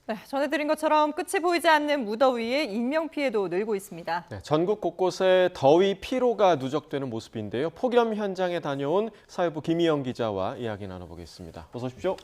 네, 전해드린 것처럼 끝이 보이지 않는 무더위에 인명피해도 늘고 있습니다. 네, 전국 곳곳에 더위 피로가 누적되는 모습인데요. 폭염 현장에 다녀온 사회부 김희영 기자와 이야기 나눠보겠습니다. 어서 오십시오.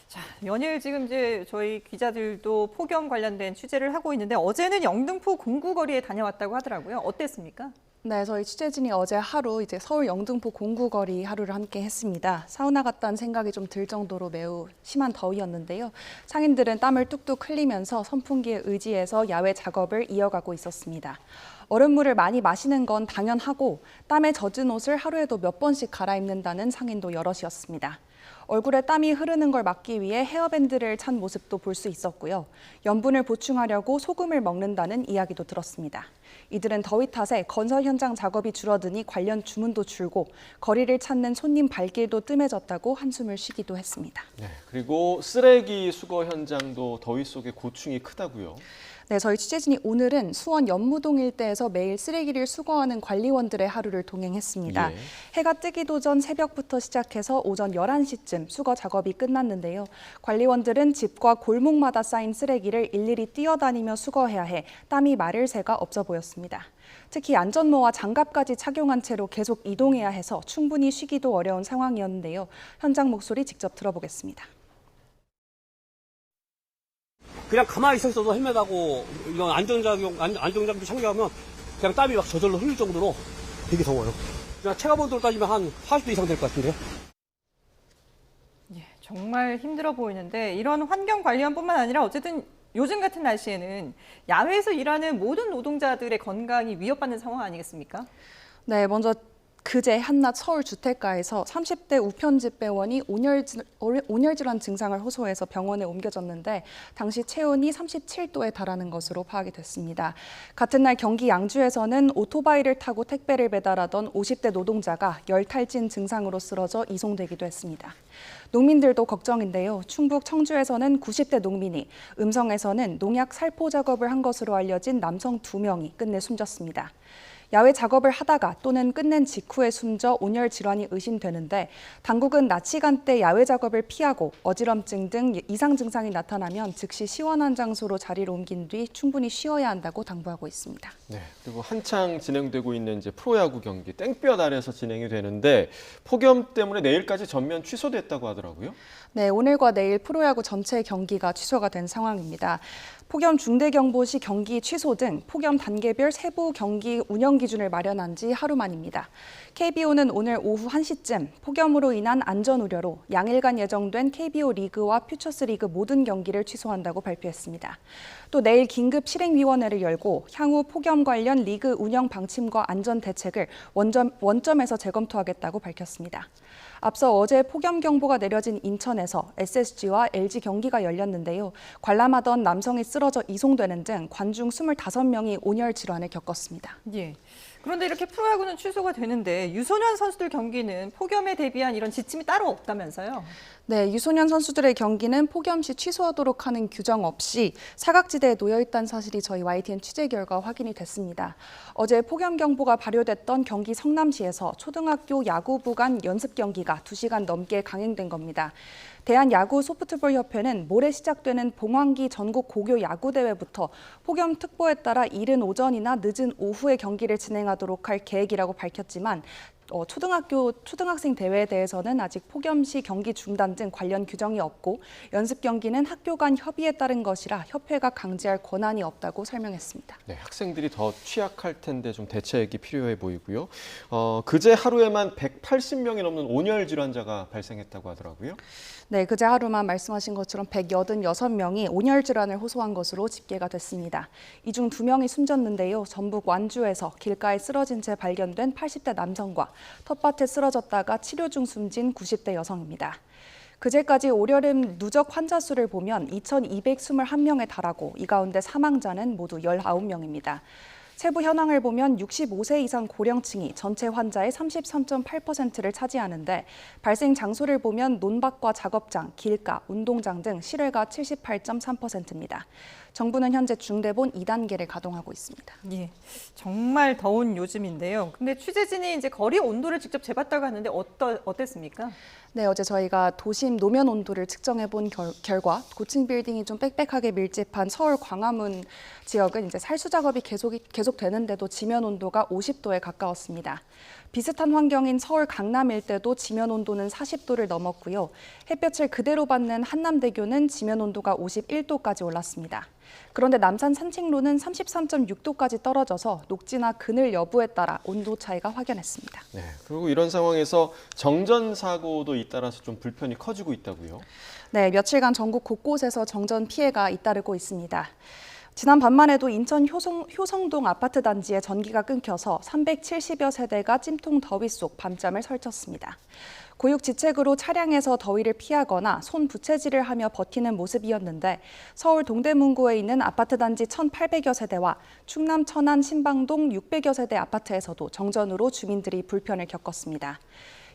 자, 연일 지금 이제 저희 기자들도 폭염 관련된 취재를 하고 있는데 어제는 영등포 공구거리에 다녀왔다고 하더라고요. 어땠습니까? 네, 저희 취재진이 어제 하루 서울 영등포 공구거리 하루를 함께 했습니다. 사우나 갔다는 생각이 좀 들 정도로 매우 심한 더위였는데요. 상인들은 땀을 뚝뚝 흘리면서 선풍기에 의지해서 야외 작업을 이어가고 있었습니다. 얼음물을 많이 마시는 건 당연하고 땀에 젖은 옷을 하루에도 몇 번씩 갈아입는다는 상인도 여럿이었습니다. 얼굴에 땀이 흐르는 걸 막기 위해 헤어밴드를 찬 모습도 볼 수 있었고요. 염분을 보충하려고 소금을 먹는다는 이야기도 들었습니다. 이들은 더위 탓에 건설 현장 작업이 줄어드니 관련 주문도 줄고 거리를 찾는 손님 발길도 뜸해졌다고 한숨을 쉬기도 했습니다. 네, 그리고 쓰레기 수거 현장도 더위 속에 고충이 크다고요. 네, 저희 취재진이 오늘은 수원 연무동 일대에서 매일 쓰레기를 수거하는 관리원들의 하루를 동행했습니다. 예. 해가 뜨기도 전 새벽부터 시작해서 오전 11시쯤 수거 작업이 끝났는데요. 관리원들은 집과 골목마다 쌓인 쓰레기를 일일이 뛰어다니며 수거해야 해 땀이 마를 새가 없어 보였습니다. 특히 안전모와 장갑까지 착용한 채로 계속 이동해야 해서 충분히 쉬기도 어려운 상황이었는데요. 현장 목소리 직접 들어보겠습니다. 그냥 가만히 서 있어도 헬멧하고 이런 안전장비 착용하면 그냥 땀이 막 저절로 흘릴 정도로 되게 더워요. 그냥 체감온도로 따지면 한 40도 이상 될 것 같은데요. 예, 정말 힘들어 보이는데 이런 환경관리원뿐만 아니라 어쨌든 요즘 같은 날씨에는 야외에서 일하는 모든 노동자들의 건강이 위협받는 상황 아니겠습니까? 네, 먼저 그제 한낮 서울 주택가에서 30대 우편집배원이 온열질환 증상을 호소해서 병원에 옮겨졌는데 당시 체온이 37도에 달하는 것으로 파악이 됐습니다. 같은 날 경기 양주에서는 오토바이를 타고 택배를 배달하던 50대 노동자가 열탈진 증상으로 쓰러져 이송되기도 했습니다. 농민들도 걱정인데요. 충북 청주에서는 90대 농민이, 음성에서는 농약 살포 작업을 한 것으로 알려진 남성 2명이 끝내 숨졌습니다. 야외 작업을 하다가 또는 끝낸 직후에 숨져 온열 질환이 의심되는데 당국은 낮 시간대 야외 작업을 피하고 어지럼증 등 이상 증상이 나타나면 즉시 시원한 장소로 자리를 옮긴 뒤 충분히 쉬어야 한다고 당부하고 있습니다. 네, 그리고 한창 진행되고 있는 이제 프로야구 경기 땡볕 아래에서 진행이 되는데 폭염 때문에 내일까지 전면 취소됐다고 하더라고요. 네, 오늘과 내일 프로야구 전체 경기가 취소가 된 상황입니다. 폭염 중대경보 시 경기 취소 등 폭염 단계별 세부 경기 운영 기준을 마련한 지 하루 만입니다. KBO는 오늘 오후 1시쯤 폭염으로 인한 안전 우려로 양일간 예정된 KBO 리그와 퓨처스 리그 모든 경기를 취소한다고 발표했습니다. 또 내일 긴급 실행위원회를 열고 향후 폭염 관련 리그 운영 방침과 안전 대책을 원점에서 재검토하겠다고 밝혔습니다. 앞서 어제 폭염 경보가 내려진 인천에서 SSG와 LG 경기가 열렸는데요. 관람하던 남성이 쓰러져 이송되는 등 관중 25명이 온열 질환을 겪었습니다. 예. 그런데 이렇게 프로야구는 취소가 되는데 유소년 선수들 경기는 폭염에 대비한 이런 지침이 따로 없다면서요? 네, 유소년 선수들의 경기는 폭염 시 취소하도록 하는 규정 없이 사각지대에 놓여 있다는 사실이 저희 YTN 취재 결과 확인이 됐습니다. 어제 폭염 경보가 발효됐던 경기 성남시에서 초등학교 야구부 간 연습 경기가 2시간 넘게 강행된 겁니다. 대한야구소프트볼협회는 모레 시작되는 봉황기 전국 고교 야구대회부터 폭염특보에 따라 이른 오전이나 늦은 오후에 경기를 진행하도록 할 계획이라고 밝혔지만 초등학생 대회에 대해서는 아직 폭염 시 경기 중단 등 관련 규정이 없고 연습 경기는 학교 간 협의에 따른 것이라 협회가 강제할 권한이 없다고 설명했습니다. 네, 학생들이 더 취약할 텐데 좀 대책이 필요해 보이고요. 그제 하루에만 180명이 넘는 온열 질환자가 발생했다고 하더라고요. 네, 그제 하루만 말씀하신 것처럼 186명이 온열 질환을 호소한 것으로 집계가 됐습니다. 이 중 2명이 숨졌는데요. 전북 완주에서 길가에 쓰러진 채 발견된 80대 남성과 텃밭에 쓰러졌다가 치료 중 숨진 90대 여성입니다. 그제까지 올여름 누적 환자 수를 보면 2,221명에 달하고 이 가운데 사망자는 모두 19명입니다. 세부 현황을 보면 65세 이상 고령층이 전체 환자의 33.8%를 차지하는데 발생 장소를 보면 논밭과 작업장, 길가, 운동장 등 실외가 78.3%입니다. 정부는 현재 중대본 2단계를 가동하고 있습니다. 예, 정말 더운 요즘인데요. 근데 취재진이 이제 거리 온도를 직접 재봤다고 하는데 어땠습니까? 네, 어제 저희가 도심 노면 온도를 측정해 본 결과 고층 빌딩이 좀 빽빽하게 밀집한 서울 광화문 지역은 이제 살수 작업이 계속되는데도 지면 온도가 50도에 가까웠습니다. 비슷한 환경인 서울 강남 일대도 지면 온도는 40도를 넘었고요. 햇볕을 그대로 받는 한남대교는 지면 온도가 51도까지 올랐습니다. 그런데 남산 산책로는 33.6도까지 떨어져서 녹지나 그늘 여부에 따라 온도 차이가 확연했습니다. 네, 그리고 이런 상황에서 정전 사고도 잇따라서 좀 불편이 커지고 있다고요? 네, 며칠간 전국 곳곳에서 정전 피해가 잇따르고 있습니다. 지난 밤만 해도 인천 효성동 아파트 단지에 전기가 끊겨서 370여 세대가 찜통 더위 속 밤잠을 설쳤습니다. 고육지책으로 차량에서 더위를 피하거나 손 부채질을 하며 버티는 모습이었는데 서울 동대문구에 있는 아파트 단지 1,800여 세대와 충남 천안 신방동 600여 세대 아파트에서도 정전으로 주민들이 불편을 겪었습니다.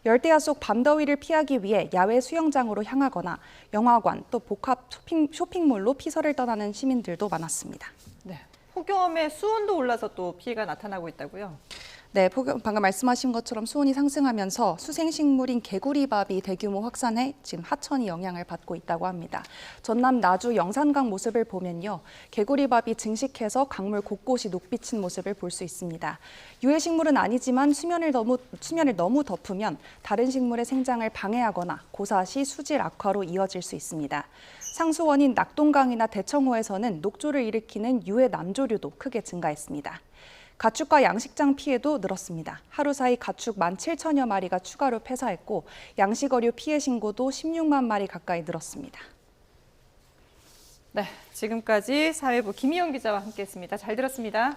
열대야 속 밤더위를 피하기 위해 야외 수영장으로 향하거나 영화관 또 복합 쇼핑몰로 피서를 떠나는 시민들도 많았습니다. 네. 폭염에 수온도 올라서 또 피해가 나타나고 있다고요? 네, 방금 말씀하신 것처럼 수온이 상승하면서 수생식물인 개구리밥이 대규모 확산해 지금 하천이 영향을 받고 있다고 합니다. 전남 나주 영산강 모습을 보면요. 개구리밥이 증식해서 강물 곳곳이 녹비친 모습을 볼 수 있습니다. 유해식물은 아니지만 수면을 너무 덮으면 다른 식물의 생장을 방해하거나 고사시 수질 악화로 이어질 수 있습니다. 상수원인 낙동강이나 대청호에서는 녹조를 일으키는 유해 남조류도 크게 증가했습니다. 가축과 양식장 피해도 늘었습니다. 하루 사이 가축 17,000여 마리가 추가로 폐사했고 양식어류 피해 신고도 16만 마리 가까이 늘었습니다. 네, 지금까지 사회부 김희영 기자와 함께했습니다. 잘 들었습니다.